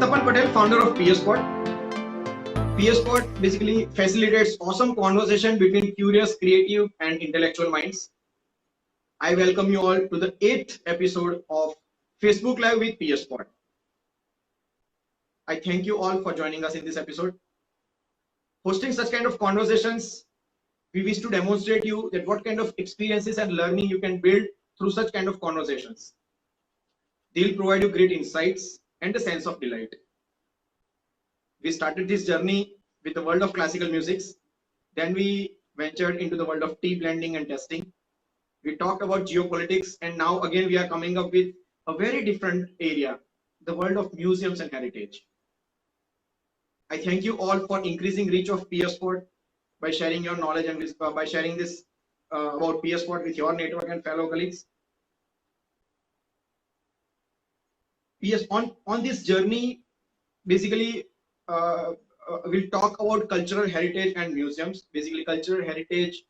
Tapan Patel, founder of PSPod. PSPod basically facilitates awesome conversation between curious, creative, and intellectual minds. I welcome you all to the 8th episode of Facebook Live with PSPod. I thank you all for joining us in this episode. Hosting such kind of conversations, we wish to demonstrate you that what kind of experiences and learning you can build through such kind of conversations. They'll provide you great insights and a sense of delight. We started this journey with the world of classical musics. Then we ventured into the world of tea blending and testing. We talked about geopolitics, and now again we are coming up with a very different area, the world of museums and heritage. I thank you all for increasing reach of PSPod by sharing your knowledge and by sharing this about PSPod with your network and fellow colleagues. PS on this journey, basically, we'll talk about cultural heritage and museums. Basically, cultural heritage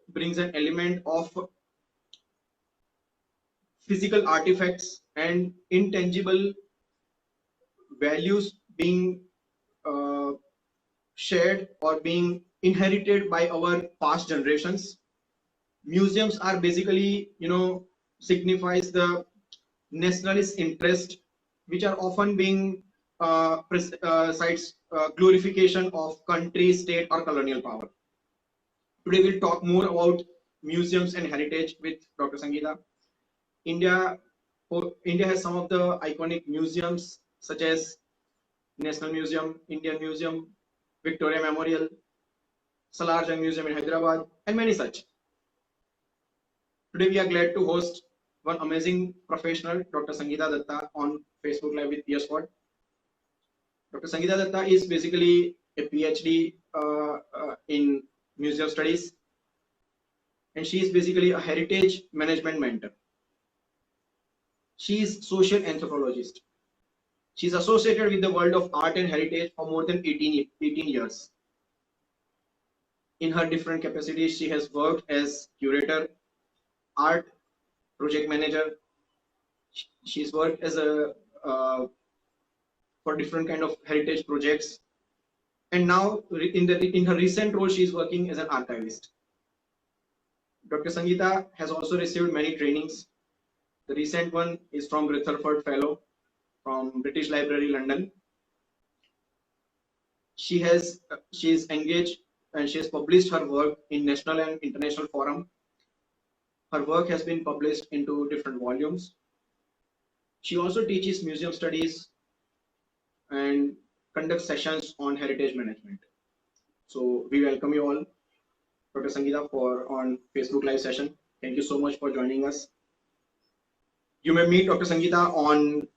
brings an element of physical artifacts and intangible values being shared or being inherited by our past generations. Museums are basically, signifies the nationalist interest, which are often being sites glorification of country, state, or colonial power. Today we'll talk more about museums and heritage with Dr. Sangeeta. India, India has some of the iconic museums such as National Museum, Indian Museum, Victoria Memorial, Salar Jung Museum in Hyderabad, and many such. Today we are glad to host one amazing professional, Dr. Sangeeta Datta, on Facebook Live with PSPod. Dr. Sangeeta Datta is basically a PhD in museum studies, and she is basically a heritage management mentor. She is social anthropologist. She is associated with the world of art and heritage for more than 18 years. In her different capacities, she has worked as curator, art project manager. She's worked as a for different kind of heritage projects, and now in her recent role, she is working as an archivist. Dr. Sangeeta has also received many trainings. The recent one is from Rutherford Fellow from British Library, London. She is engaged and she has published her work in national and international forum. Her work has been published into different volumes. She also teaches museum studies and conducts sessions on heritage management. So we welcome you all, Dr. Sangeeta, for on Facebook Live session. Thank you so much for joining us. You may meet Dr. Sangeeta on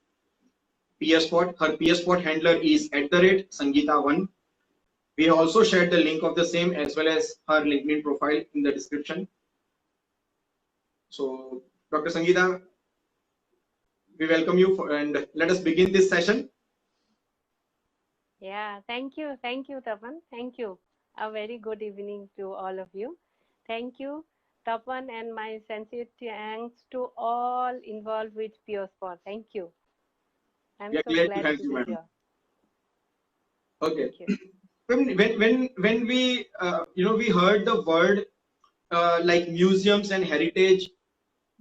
PSPod. Her PSPod handler is @Sangeeta1. We have also shared the link of the same as well as her LinkedIn profile in the description. So, Dr. Sangeeta, we welcome you and let us begin this session. Yeah, thank you, Tapan. Thank you. A very good evening to all of you. Thank you, Tapan, and my sincere thanks to all involved with PSPod. Thank you. I'm We are so glad glad to have to you, be ma'am. here. Okay. Thank you. When we we heard the word like museums and heritage,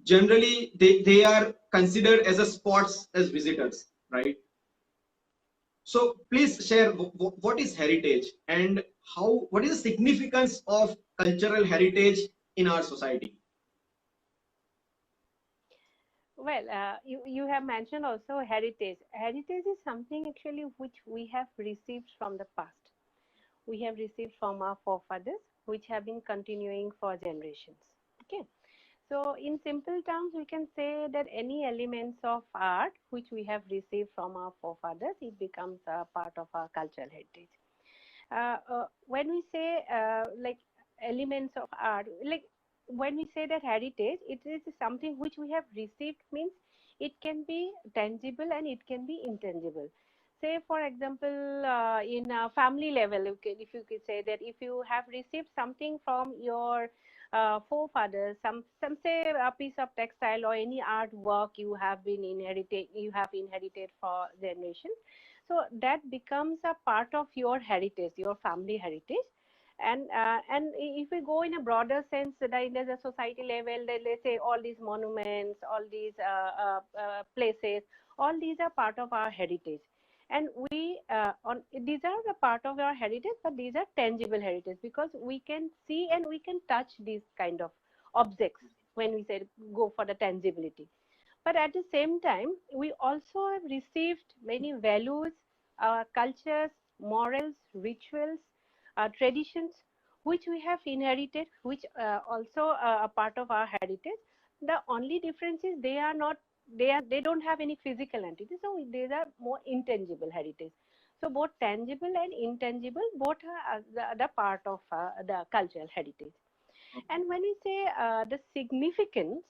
generally they are considered as a spots as visitors, right? So please share what is heritage and what is the significance of cultural heritage in our society? Well, you have mentioned also heritage. Heritage is something actually which we have received from the past. We have received from our forefathers, which have been continuing for generations. Okay. So, in simple terms, we can say that any elements of art which we have received from our forefathers, it becomes a part of our cultural heritage. When we say like elements of art, like when we say that heritage, it is something which we have received, means it can be tangible and it can be intangible. Say, for example, in a family level, if you could say that if you have received something from your forefathers, some say a piece of textile or any artwork you have inherited for generation. So that becomes a part of your heritage, your family heritage. And if we go in a broader sense, that there's a society level, that let's say all these monuments, all these places, all these are part of our heritage. And we on these are the part of our heritage, but these are tangible heritage because we can see and we can touch these kind of objects when we say go for the tangibility. But at the same time, we also have received many values, cultures, morals, rituals, traditions, which we have inherited, which also a part of our heritage. The only difference is they are not, they don't have any physical entity, so these are more intangible heritage. So both tangible and intangible, both are the part of the cultural heritage. Okay. And when we say the significance,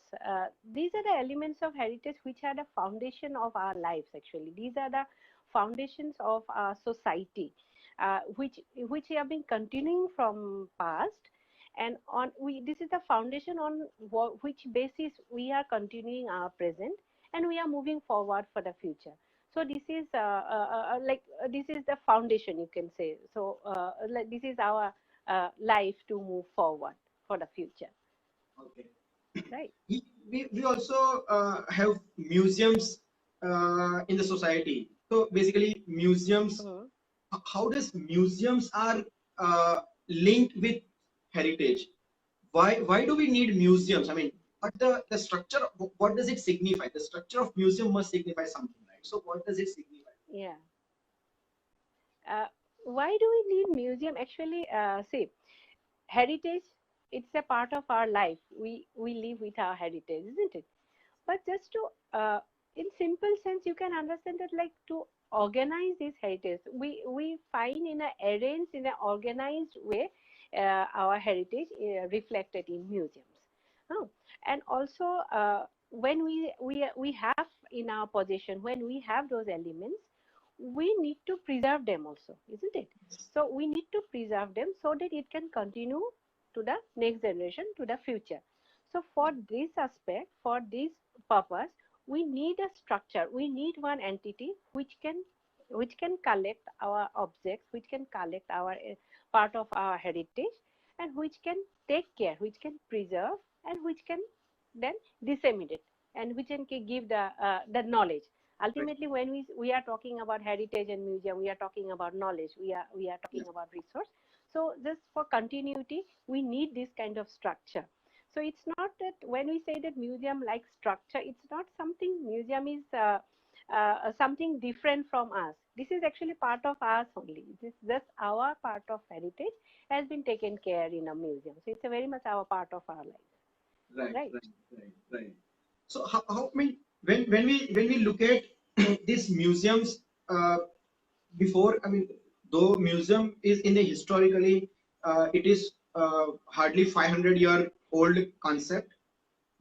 these are the elements of heritage which are the foundation of our lives. Actually, these are the foundations of our society, which have been continuing from past, and on we this is the foundation on which basis we are continuing our present, and we are moving forward for the future. So this is this is the foundation, you can say. So like this is our life to move forward for the future, Okay. right? We also have museums in the society. So basically, museums. Mhm. How does museums are linked with heritage? Why do we need museums? I mean, what the structure? What does it signify? The structure of museum must signify something, right? So what does it signify? Yeah. Uh, why do we need museum? Actually, see, heritage, it's a part of our life. We live with our heritage, isn't it? But just to, in simple sense, you can understand that like to organize this heritage, we find in a arranged in an organized way our heritage reflected in museums. Oh, and also when we have in our possession, when we have those elements, we need to preserve them also, isn't it? So we need to preserve them so that it can continue to the next generation, to the future. So for this aspect, for this purpose, we need a structure. We need one entity which can collect our objects, which can collect our part of our heritage, and which can take care, which can preserve, and which can then disseminate, and which can give the knowledge. Right. Ultimately, when we are talking about heritage and museum, we are talking about knowledge. We are talking Yes. about resource. So just for continuity, we need this kind of structure. So it's not that when we say that museum like structure, it's not something museum is something different from us. This is actually part of us only. This just our part of heritage has been taken care in a museum. So it's a very much our part of our life, Right. right? Right. Right. Right. So how I mean when we look at these museums uh, before, I mean, though museum is in the historically it is hardly 500-year old concept,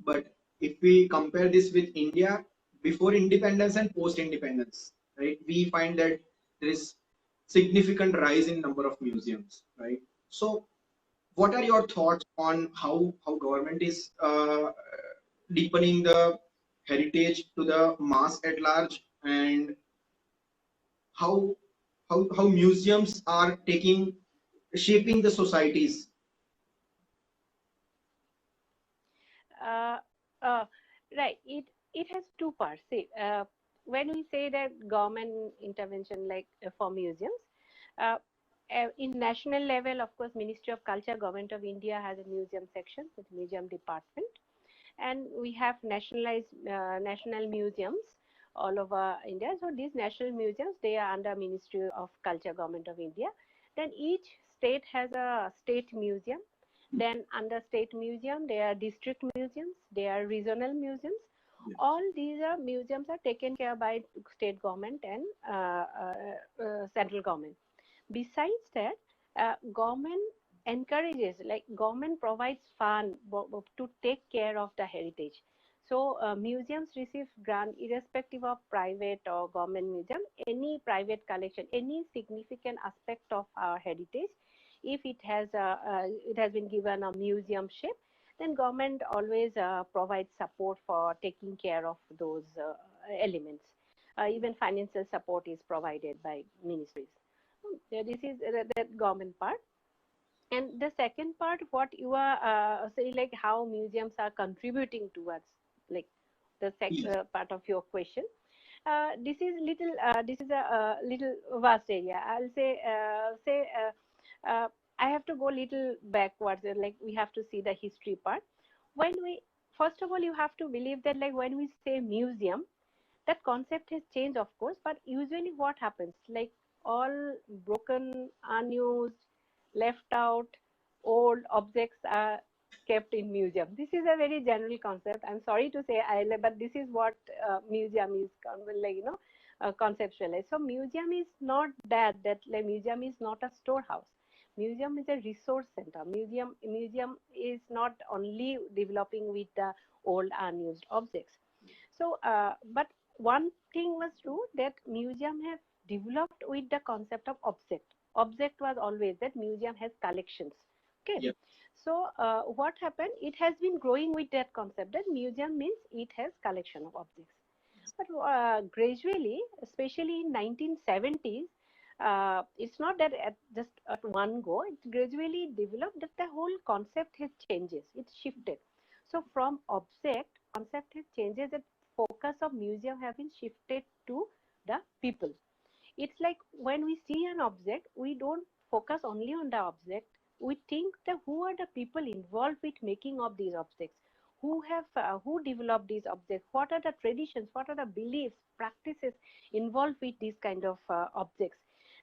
but if we compare this with India before independence and post independence, right, we find that there is significant rise in number of museums, right? So what are your thoughts on how government is deepening the heritage to the mass at large, and how how museums are taking shaping the societies? Uh, uh, right. It has two parts. See, when we say that government intervention, like for museums, uh, in national level, of course, Ministry of Culture, Government of India has a museum section, with museum department, and we have nationalized national museums all over India. So these national museums, they are under Ministry of Culture, Government of India. Then each state has a state museum. Then under state museum, there are district museums, there are regional museums. Yes. All these are museums are taken care by state government and central government. Besides that, government encourages, like government provides fund to take care of the heritage. So museums receive grant irrespective of private or government museum. Any private collection, any significant aspect of our heritage, if it has been given a museum shape, then government always provides support for taking care of those elements. Even financial support is provided by ministries. This is the government part. And the second part, what you are saying, like how museums are contributing towards, like the Yes. part of your question. This is little. This is a little vast area. I'll say. I have to go little backwards. Like we have to see the history part. When we first of all, you have to believe that like when we say museum, that concept has changed, of course. But usually, what happens? Like all broken, unused, left out, old objects are kept in museum. This is a very general concept. I'm sorry to say, but this is what museum is, like conceptualized. So museum is not that like museum is not a storehouse. Museum is a resource center. Museum is not only developing with the old unused objects. So, but one thing was true that museum have developed with the concept of object. Object was always that museum has collections. Okay. Yeah. So what happened? It has been growing with that concept that museum means it has collection of objects. But gradually, especially in 1970s, it's not that just at one go. It gradually developed that the whole concept has changes. It shifted. So from object, concept has changes. That focus of museum have been shifted to the people. It's like when we see an object, we don't focus only on the object. We think that who are the people involved with making of these objects, who developed these objects, what are the traditions, what are the beliefs, practices involved with these kind of objects.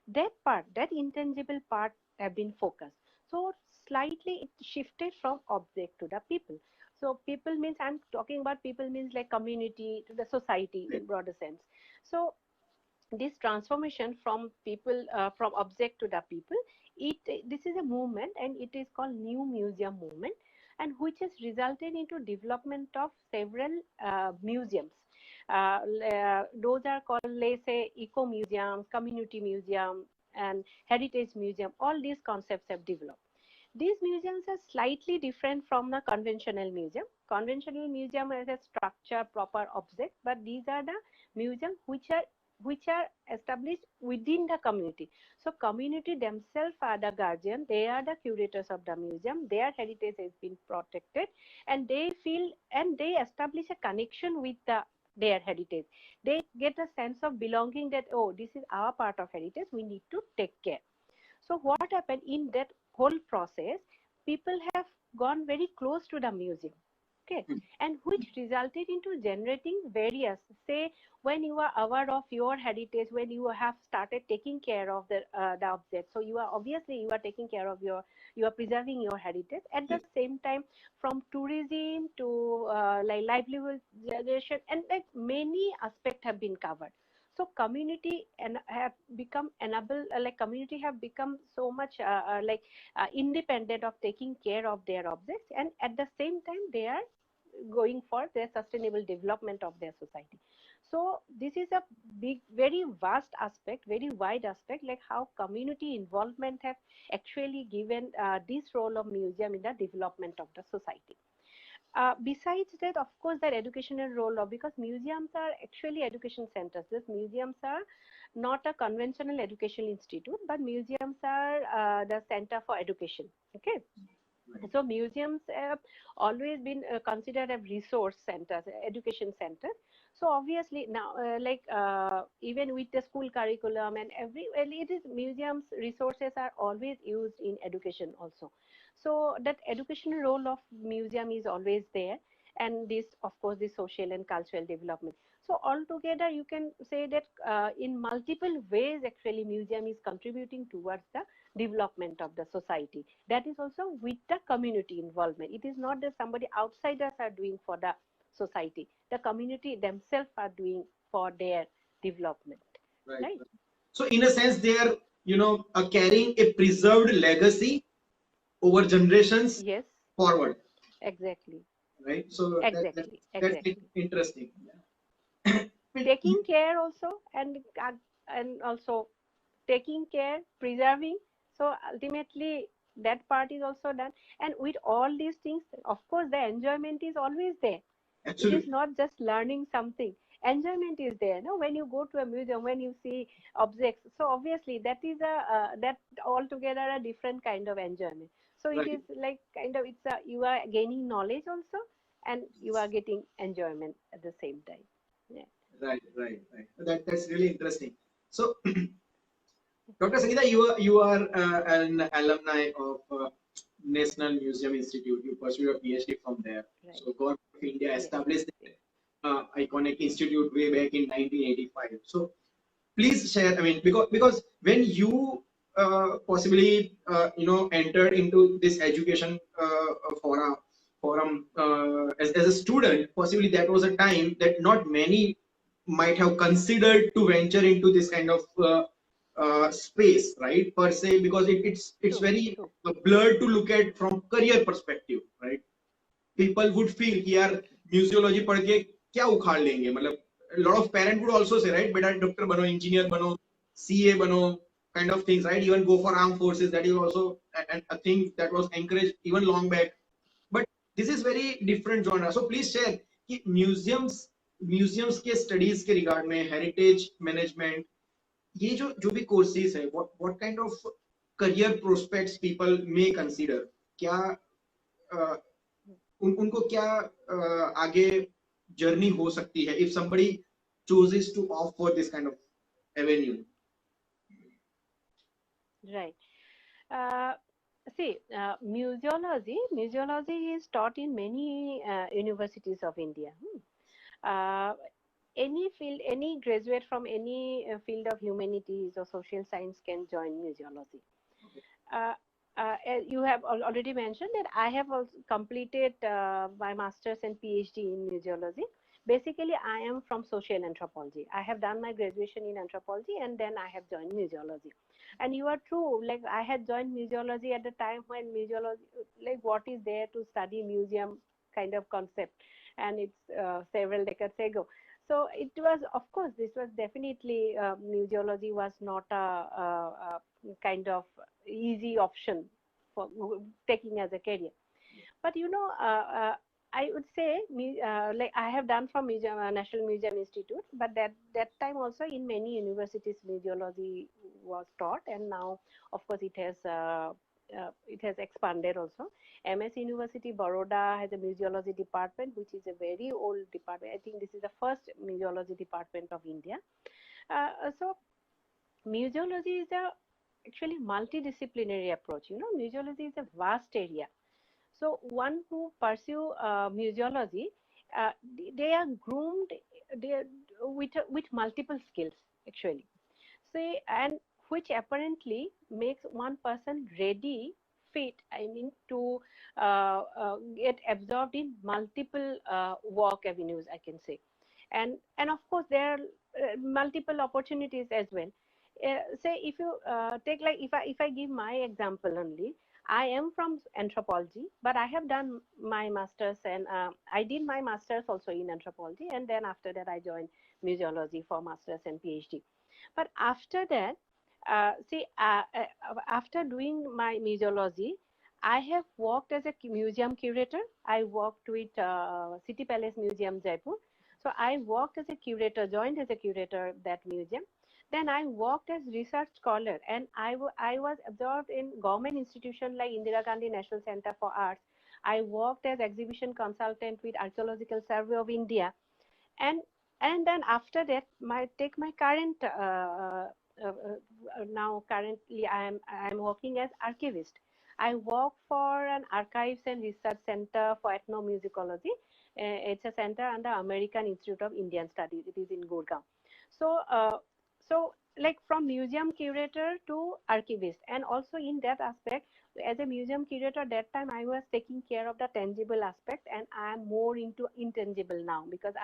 That part, that intangible part, have been focused. So slightly it shifted from object to the people. So people means, I'm talking about people means like community to the society in broader sense. So this transformation from people, from object to the people, this is a movement, and it is called new museum movement, and which has resulted into development of several museums. Those are called, let's say, eco museums, community museum, and heritage museum. All these concepts have developed. These museums are slightly different from the conventional museum. Conventional museum has a structure, proper object, but these are the museums which are established within the community. So community themselves are the guardian. They are the curators of the museum. Their heritage has been protected, and they feel and they establish a connection with their heritage. They get a sense of belonging that, oh, this is our part of heritage. We need to take care. So what happened in that whole process? People have gone very close to the museum, okay, and which resulted into generating various. Say, when you are aware of your heritage, when you have started taking care of the object, so you are obviously you are taking care of you are preserving your heritage. At the same time, from tourism to like livelihood generation, and like many aspects have been covered. So community and have become enable, like community have become so much independent of taking care of their objects, and at the same time they are going for their sustainable development of their society. So this is a big, very vast aspect, very wide aspect, like how community involvement have actually given this role of museum in the development of the society. Besides that, of course, their educational role, because museums are actually education centers. These museums are not a conventional educational institute, but museums are the center for education. Okay. So museums have always been considered as resource centers, education centers. So obviously now, even with the school curriculum and well, it is museums resources are always used in education also. So that educational role of museum is always there, and this, of course, the social and cultural development. So altogether, you can say that in multiple ways, actually, museum is contributing towards the development of the society. That is also with the community involvement. It is not that somebody outsiders are doing for the society. The community themselves are doing for their development. Right. So in a sense, they are, carrying a preserved legacy over generations. Yes. Forward. Exactly. Right. So exactly. That's interesting. Taking care also, and also taking care, preserving. So ultimately, that part is also done. And with all these things, of course, the enjoyment is always there. Absolutely. It is not just learning something. enjoyment is there. No, when you go to a museum, when you see objects, so obviously that is that altogether a different kind of enjoyment. So it Right. is like kind of it's a you are gaining knowledge also, and you are getting enjoyment at the same time. Yeah. Right, right, right. That's really interesting. So, Dr. Sangeeta, you are an alumni of National Museum Institute. You pursued a PhD from there. Right. So, Government of India Yes. established Yes. the iconic institute way back in 1985. So, please share. I mean, because when you possibly entered into this education forum as a student, possibly that was a time that not many might have considered to venture into this kind of space, right, per se, because it's True. very True. blurred to look at from career perspective, right? People would feel कि यार museology पढ़ के क्या उखाड़ लेंगे, मतलब lot of parent would also say, right, बेटा doctor बनो, इंजीनियर बनो, CA बनो, kind of things, right? Even go for armed forces, that is also a thing that was encouraged even long back. But this is very different genre. So please share कि museums के studies के regard में heritage management, ये जो भी courses है, what kind of career prospects people may consider, क्या उनको क्या आगे जर्नी हो सकती है if somebody chooses to opt for this kind of avenue? Right. Uh, See, museology is taught in many universities of India. Any field, any graduate from any field of humanities or social science can join museology. Uh, you have already mentioned that I have also completed my master's and PhD in museology. Basically, I am from social anthropology. I have done my graduation in anthropology and then I have joined museology. And you are true, like I had joined museology at the time when museology, like what is there to study museum kind of concept, and it's several decades ago. So it was, of course, this was definitely museology was not a kind of easy option for taking as a career. But I would say like I have done from museum, National Museum Institute, but that time also in many universities museology was taught, and now of course it has expanded also. MS University Baroda has a museology department, which is a very old department. I think this is the first museology department of India. So museology is a actually multidisciplinary approach. Museology is a vast area. So one who pursue museology, they are groomed they are with multiple skills actually. Say, and which apparently makes one person ready, fit, I mean, to get absorbed in multiple work avenues, I can say. And of course there are multiple opportunities as well. Say if you take, like, if I give my example only, I am from anthropology, but I have done my masters, and I did my masters also in anthropology, and then after that I joined museology for masters and PhD. But after that, after doing my museology, I have worked as a museum curator. I worked with City Palace Museum, Jaipur. So I worked as a curator, joined as a curator of that museum. Then I worked as research scholar, and I was absorbed in government institutions like Indira Gandhi National Center for Arts. I worked as exhibition consultant with Archaeological Survey of India, and and then after that take my current now currently I am working as archivist. I work for an archives and research center for ethnomusicology. It's a center under American Institute of Indian Studies. It is in Gurgaon. So like from museum curator to archivist, and also in that aspect, as a museum curator that time I was taking care of the tangible aspect, and I am more into intangible now, because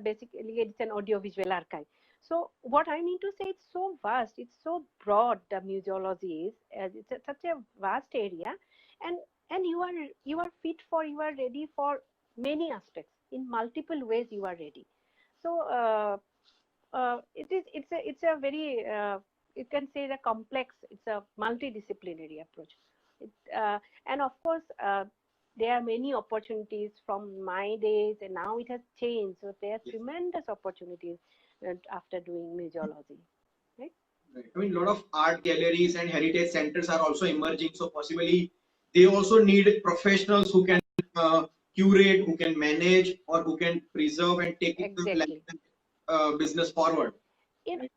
basically it's an audiovisual archive. So what I mean to say, it's so vast, it's so broad, the museology is, as it's such a vast area, and you are fit for, you are ready for many aspects, in multiple ways you are ready. So it's a very you can say the complex, it's a multidisciplinary approach. it, uh, and of course There are many opportunities from my days, and now it has changed. So there are Yes. tremendous opportunities after doing museology, right? Right. I mean, a lot of art galleries and heritage centers are also emerging. So possibly they also need professionals who can curate, who can manage, or who can preserve and take it to Exactly. business forward. In Right.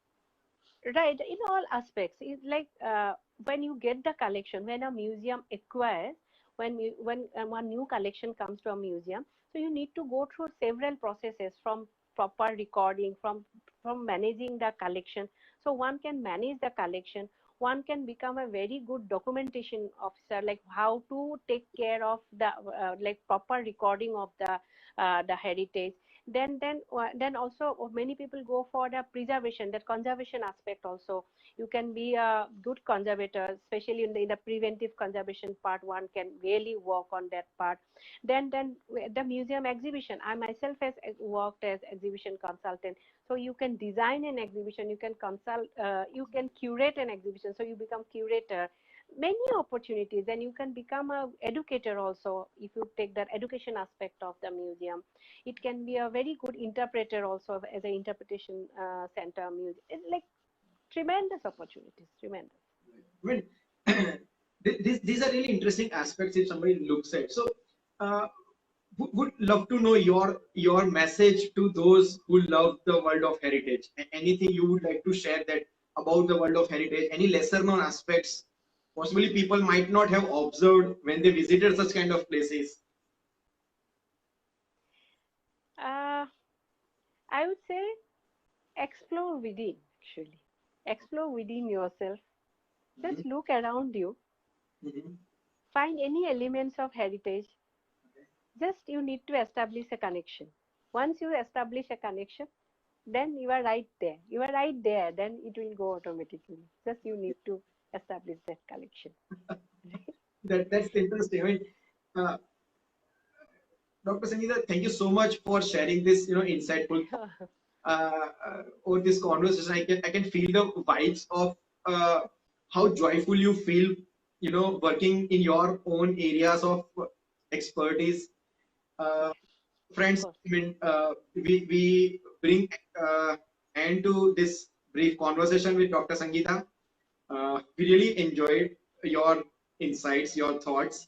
Right, in all aspects. It's like when you get the collection, when a museum acquires, when one new collection comes to a museum, so you need to go through several processes from proper recording, from managing the collection. So one can manage the collection. One can become a very good documentation officer, like how to take care of the like proper recording of the heritage. Then also many people go for the preservation, that conservation aspect also. You can be a good conservator, especially in the preventive conservation part. One can really work on that part. Then the museum exhibition, I myself has worked as exhibition consultant. So you can design an exhibition, you can consult, you can curate an exhibition, so you become curator. Many opportunities, and you can become a educator also if you take that education aspect of the museum. It can be a very good interpreter also as an interpretation center music. It's like tremendous opportunities, tremendous. I mean, these are really interesting aspects if somebody looks at. So, would love to know your message to those who love the world of heritage. Anything you would like to share that about the world of heritage? Any lesser known aspects possibly people might not have observed when they visited such kind of places? uh, I would say explore within, actually. Explore within yourself. Mhm. Just look around you, Mhm. find any elements of heritage. Just you need to establish a connection. Once you establish a connection, then you are right there. You are right there, then it will go automatically. Just you need to establish that connection. That's interesting. I mean, uh, Dr. Sangeeta, thank you so much for sharing this, insightful over this conversation. I can feel the vibes of uh, how joyful you feel, working in your own areas of expertise. Uh, Of Friends, course. I mean, we bring end to this brief conversation with Dr. Sangeeta. We really enjoyed your insights, your thoughts.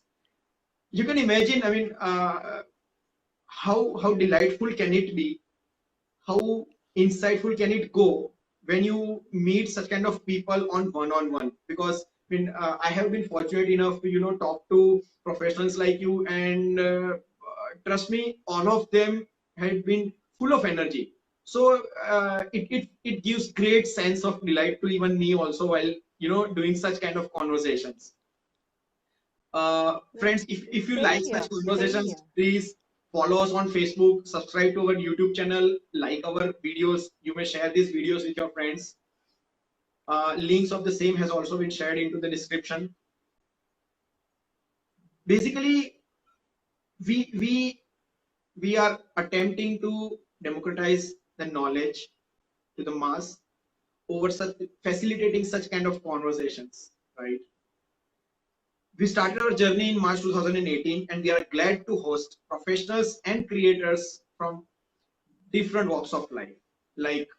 You can imagine, I mean, how delightful can it be, how insightful can it go when you meet such kind of people on one-on-one? Because I have been fortunate enough to talk to professionals like you, and trust me, all of them had been full of energy. So it gives great sense of delight to even me also while doing such kind of conversations. No, Friends, if you same like such here. Same conversations, here. please follow us on Facebook, subscribe to our YouTube channel, like our videos. You may share these videos with your friends. Links of the same has also been shared into the description. Basically, we we we are attempting to democratize the knowledge to the mass over such facilitating such kind of conversations, right? We started our journey in March 2018, and we are glad to host professionals and creators from different walks of life, like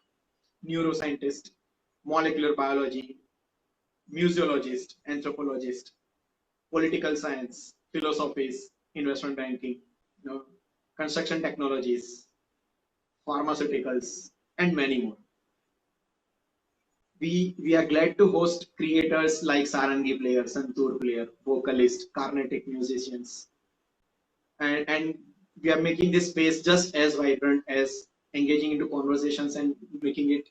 neuroscientist, molecular biology, museologist, anthropologist, political science, philosophies, investment banking, construction technologies, pharmaceuticals, and many more. We are glad to host creators like Sarangi player, Santoor player, vocalist, Carnatic musicians, and we are making this space just as vibrant as engaging into conversations and making it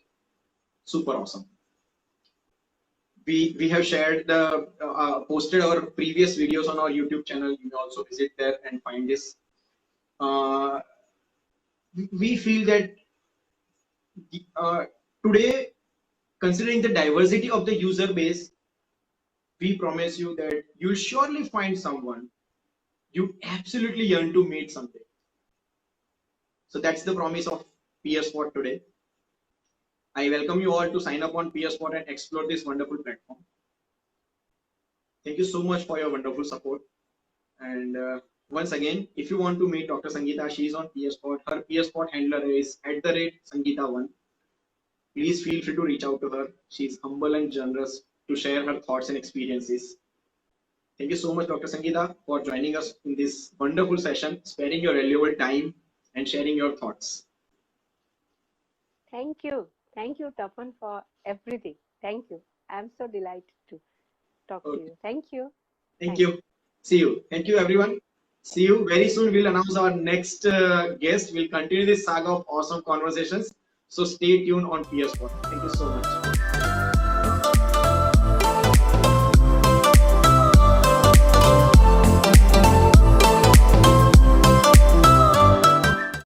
super awesome. We have shared the posted our previous videos on our YouTube channel. You may also visit there and find this. uh, we feel that today, considering the diversity of the user base, we promise you that you'll surely find someone you absolutely yearn to meet someday. So that's the promise of PeerSpot today. I welcome you all to sign up on PeerSpot and explore this wonderful platform. Thank you so much for your wonderful support, and Once again, if you want to meet Dr. Sangeeta, she is on PSPod. Her PSPod handler is @Sangeeta1. Please feel free to reach out to her. She is humble and generous to share her thoughts and experiences. Thank you so much, Dr. Sangeeta, for joining us in this wonderful session, sparing your valuable time and sharing your thoughts. Thank you. Thank you, Tapan, for everything. Thank you. I'm so delighted to talk to you. Thank you. Thank you. See you. Thank you, everyone. See you very soon. We'll announce our next guest. We'll continue this saga of awesome conversations. So stay tuned on PSPod. Thank you so much.